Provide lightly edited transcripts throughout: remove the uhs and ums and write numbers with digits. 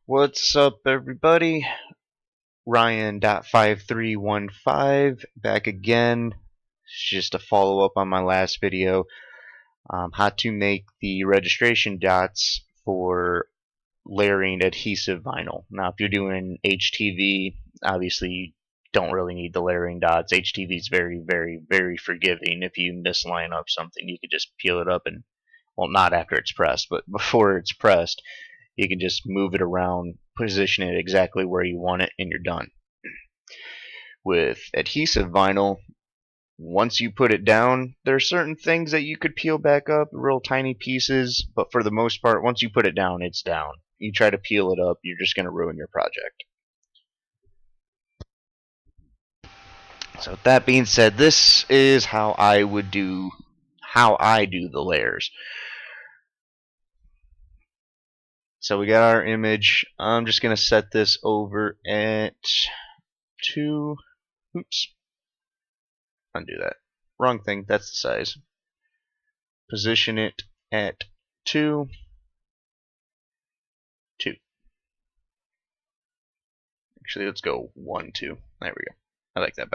What's up, everybody? Ryan.5315 back again. It's just a follow up on my last video. How to make the registration dots for layering adhesive vinyl. Now, if you're doing HTV, obviously you don't really need the layering dots. HTV is very, very, very forgiving. If you misline up something, you could just peel it up and, well, not after it's pressed, but before it's pressed, you can just move it around, position it exactly where you want it, and you're done. With adhesive vinyl, once you put it down, there are certain things that you could peel back up, real tiny pieces, but for the most part, once you put it down, it's down. You try to peel it up, you're just going to ruin your project. So with that being said, this is how I do the layers. So we got our image. I'm just going to set this over at 2. Oops. Undo that. Wrong thing. That's the size. Position it at 2. 2. Actually, let's go 1, 2. There we go. I like that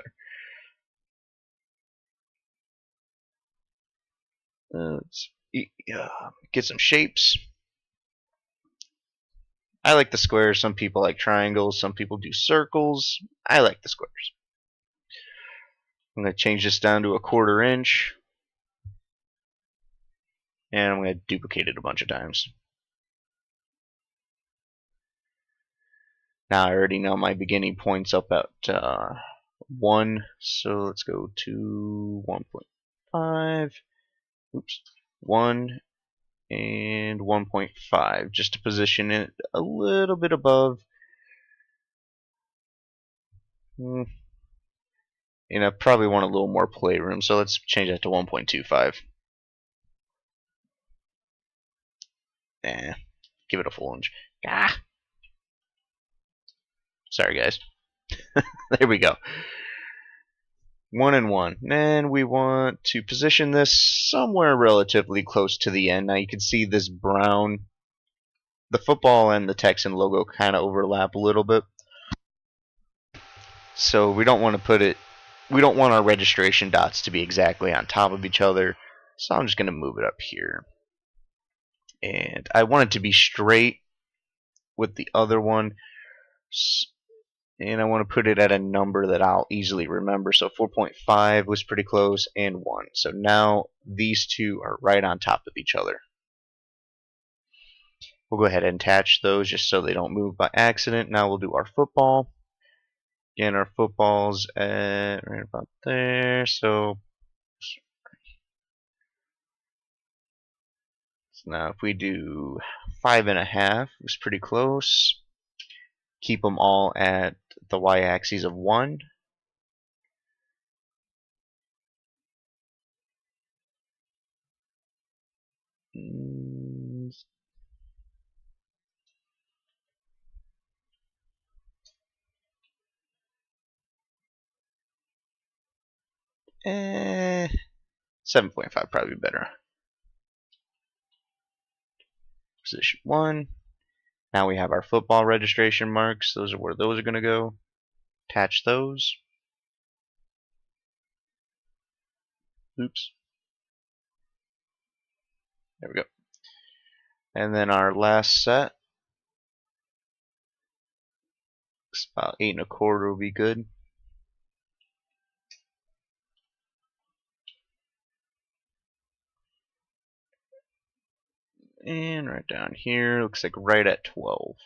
better. Let's get some shapes. I like the squares. Some people like triangles. Some people do circles. I like the squares. I'm going to change this down to a 1/4 inch. And I'm going to duplicate it a bunch of times. Now I already know my beginning point's up at 1. So let's go to 1.5. Oops. 1 and 1.5 just to position it a little bit above. And I probably want a little more playroom, so let's change that to 1.25. Give it a full inch. Sorry, guys. There we go. 1 and 1. And we want to position this somewhere relatively close to the end. Now you can see this brown. The football and the Texan logo kind of overlap a little bit. So we don't want to put it. We don't want our registration dots to be exactly on top of each other. So I'm just going to move it up here. And I want it to be straight with the other one. And I want to put it at a number that I'll easily remember. So 4.5 was pretty close, and 1. So now these two are right on top of each other. We'll go ahead and attach those just so they don't move by accident. Now we'll do our football. Again, our football's at right about there. So now if we do 5.5, it was pretty close. Keep them all at the y-axis of 1. Eh, 7.5 probably better. Position 1. Now we have our football registration marks. Those are where those are going to go. Attach those. Oops. There we go. And then our last set. About 8.25 will be good. And right down here, looks like right at 12.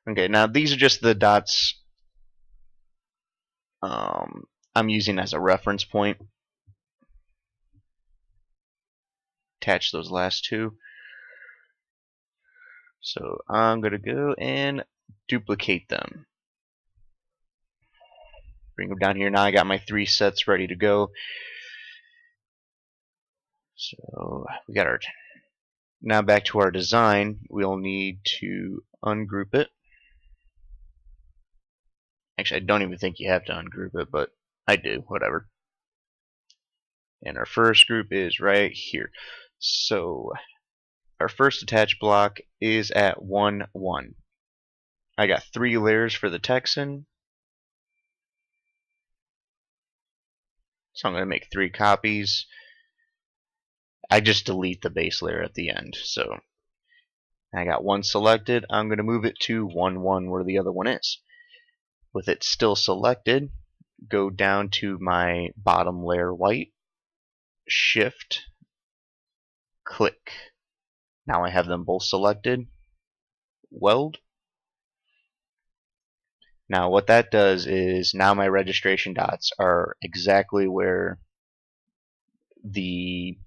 Okay, now these are just the dots I'm using as a reference point. Attach those last two. So I'm going to go and duplicate them. Bring them down here. Now I got my 3 sets ready to go. So we got our. Now back to our design. We'll need to ungroup it. Actually, I don't even think you have to ungroup it, but I do. Whatever. And our first group is right here. So our first attach block is at 1, 1. I got 3 layers for the Texan, so I'm going to make 3 copies. I just delete the base layer at the end, so I got 1 selected. I'm going to move it to 1, 1 where the other one is. With it still selected, go down to my bottom layer white, shift, click. Now I have them both selected, weld. Now what that does is now my registration dots are exactly where the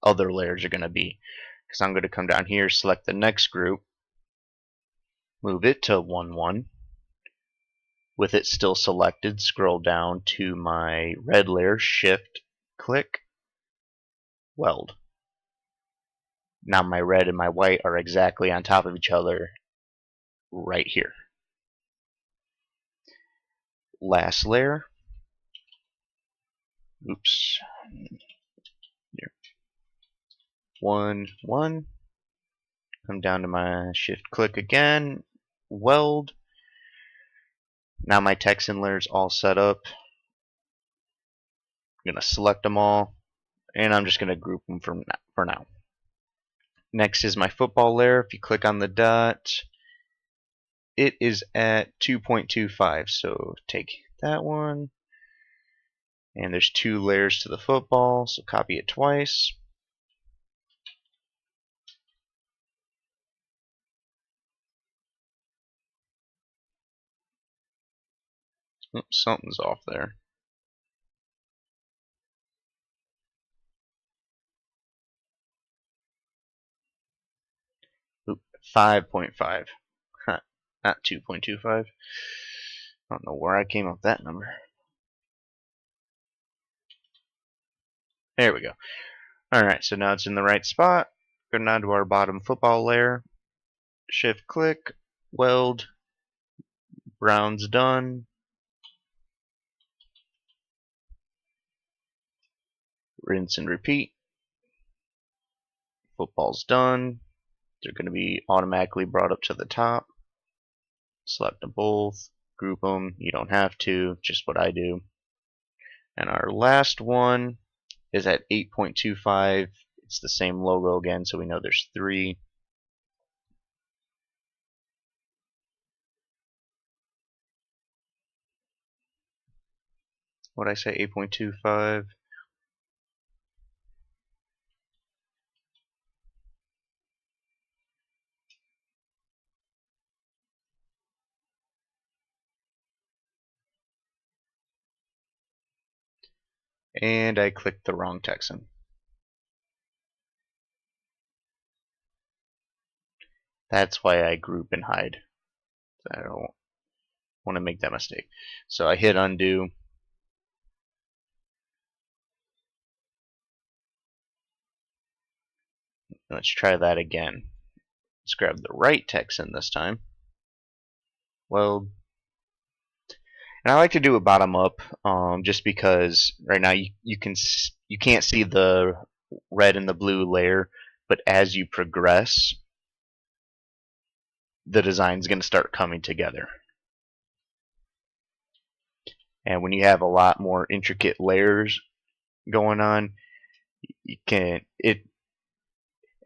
other layers are going to be. Because I'm going to come down here, select the next group, move it to 1, 1. With it still selected, scroll down to my red layer, shift, click, weld. Now my red and my white are exactly on top of each other right here. Last layer. Oops. Here. 1, 1. Come down to my shift click again, weld. Now my Texan layer's all set up. I'm going to select them all, and I'm just going to group them for now. Next is my football layer. If you click on the dot, it is at 2.25. So take that one, and there's 2 layers to the football, so copy it twice. Oops, something's off there. Oop, 5.5. Huh, not 2.25. I don't know where I came up with that number. There we go. Alright, so now it's in the right spot. Go down to our bottom football layer. Shift click, weld, brown's done. Rinse and repeat. Football's done. They're going to be automatically brought up to the top. Select them both, group them. You don't have to, just what I do. And our last one is at 8.25. It's the same logo again, so we know there's 3. What did I say, 8.25? And I clicked the wrong Texan. That's why I group and hide. I don't want to make that mistake. So I hit undo. Let's try that again. Let's grab the right Texan this time. Weld. And I like to do it bottom up, just because right now you can't see the red and the blue layer, but as you progress, the design's going to start coming together. And when you have a lot more intricate layers going on,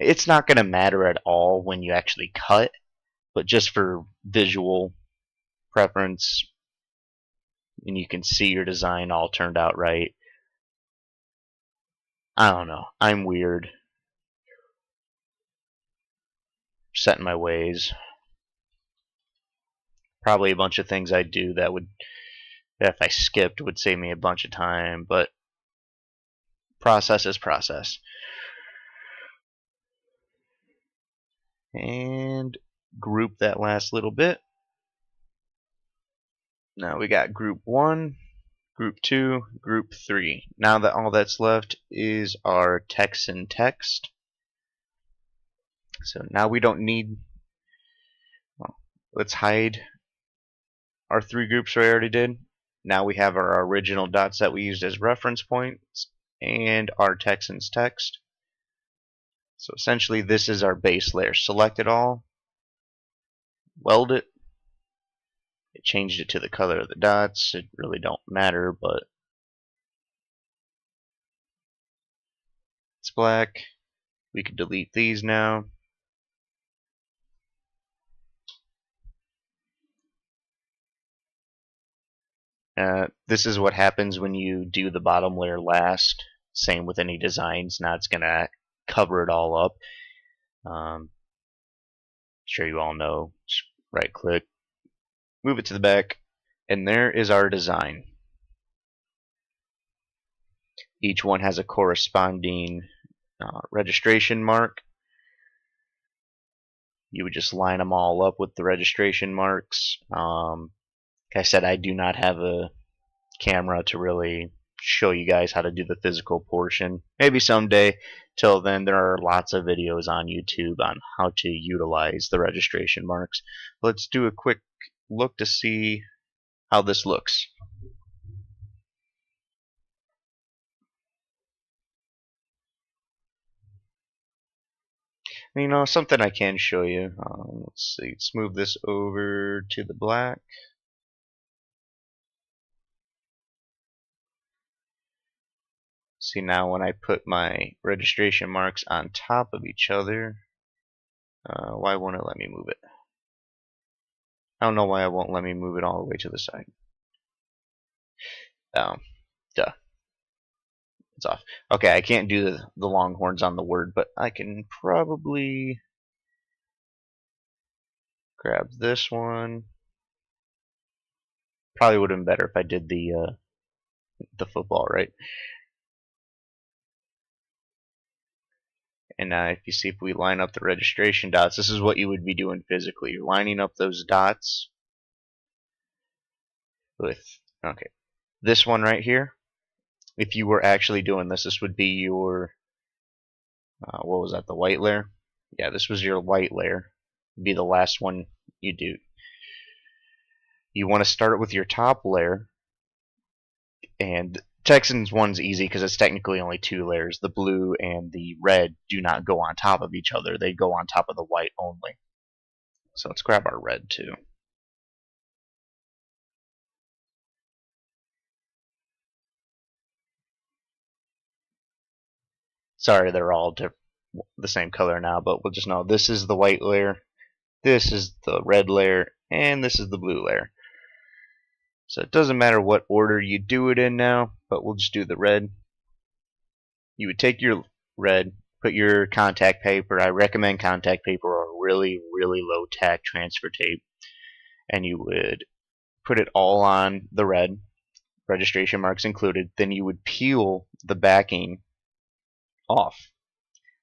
it's not going to matter at all when you actually cut, but just for visual preference, and you can see your design all turned out right. I don't know. I'm weird. Set in my ways. Probably a bunch of things I do that if I skipped would save me a bunch of time, but process is process. And group that last little bit. Now we got group 1, group 2, group 3. Now that all that's left is our Texan text. So now we don't need, well, let's hide our 3 groups we already did. Now we have our original dots that we used as reference points and our Texan's text. So essentially this is our base layer. Select it all, weld it. It changed it to the color of the dots. It really don't matter, but it's black. We can delete these now. This is what happens when you do the bottom layer last. Same with any designs. Now it's gonna cover it all up. Sure you all know. Just right click, move it to the back, and there is our design. Each one has a corresponding registration mark. You would just line them all up with the registration marks. Like I said, I do not have a camera to really show you guys how to do the physical portion. Maybe someday. Till then, there are lots of videos on YouTube on how to utilize the registration marks. Let's do a quick look to see how this looks. You know, something I can show you. Let's see. Let's move this over to the black. See, now when I put my registration marks on top of each other, why won't it let me move it? I don't know why it won't let me move it all the way to the side. Oh, duh. It's off. Okay, I can't do the longhorns on the word, but I can probably grab this one. Probably would have been better if I did the football, right? And if you see, if we line up the registration dots, this is what you would be doing physically. You're lining up those dots with, okay, this one right here. If you were actually doing this, this would be your, what was that, the white layer? Yeah, this was your white layer. It'd be the last one you do. You want to start with your top layer, and Texans one's easy because it's technically only two layers. The blue and the red do not go on top of each other. They go on top of the white only. So let's grab our red too. Sorry, they're all the same color now, but we'll just know this is the white layer, this is the red layer, and this is the blue layer. So it doesn't matter what order you do it in now, but we'll just do the red. You would take your red, put your contact paper. I recommend contact paper or really, really low tack transfer tape. And you would put it all on the red, registration marks included. Then you would peel the backing off,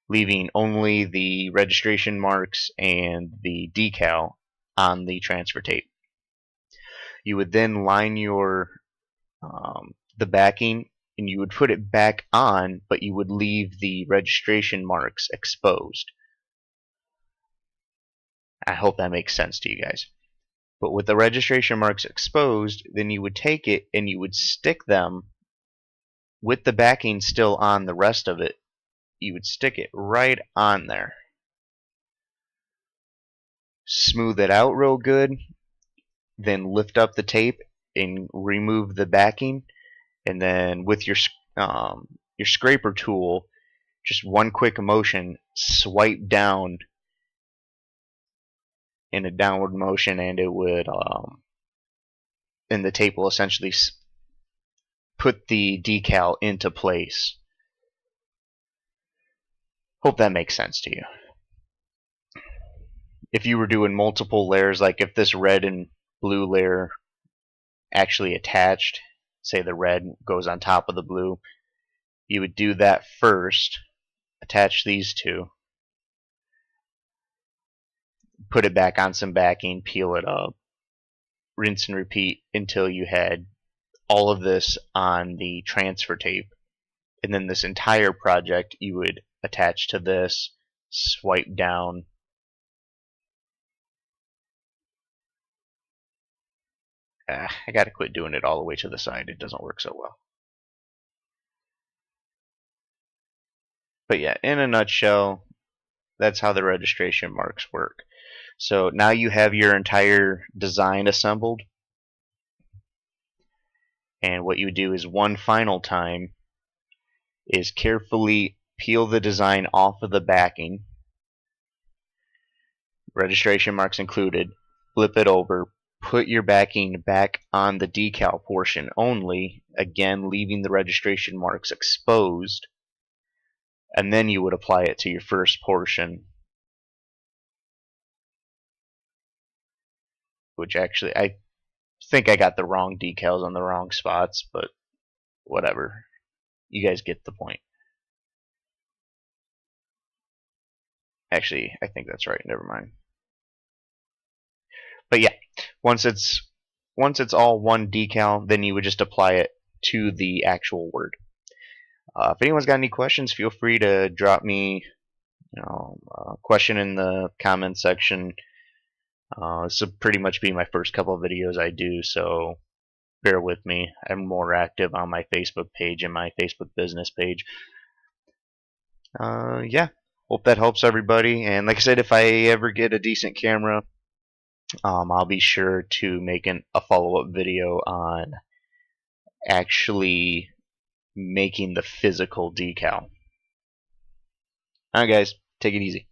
leaving only the registration marks and the decal on the transfer tape. You would then line your the backing, and you would put it back on, but you would leave the registration marks exposed. I hope that makes sense to you guys. But with the registration marks exposed, then you would take it and you would stick them with the backing still on the rest of it. You would stick it right on there. Smooth it out real good, then lift up the tape and remove the backing, and then with your scraper tool, just one quick motion, swipe down in a downward motion, and it would and the tape will essentially put the decal into place. Hope that makes sense to you. If you were doing multiple layers, like if this red and blue layer actually attached, say the red goes on top of the blue, you would do that first, attach these two, put it back on some backing, peel it up, rinse and repeat until you had all of this on the transfer tape. And then this entire project you would attach to this, swipe down, I gotta quit doing it all the way to the side. It doesn't work so well. But yeah, in a nutshell, that's how the registration marks work. So now you have your entire design assembled, and what you do is one final time is carefully peel the design off of the backing, registration marks included, flip it over, put your backing back on the decal portion only, again leaving the registration marks exposed, and then you would apply it to your first portion, which actually I think I got the wrong decals on the wrong spots, but whatever. You guys get the point. Actually, I think that's right. Never mind. But yeah, once it's all one decal, then you would just apply it to the actual word. If anyone's got any questions, feel free to drop me, a question in the comments section. This will pretty much be my first couple of videos I do, so bear with me. I'm more active on my Facebook page and my Facebook business page. Yeah, hope that helps everybody. And like I said, if I ever get a decent camera, I'll be sure to make a follow-up video on actually making the physical decal. Alright guys, take it easy.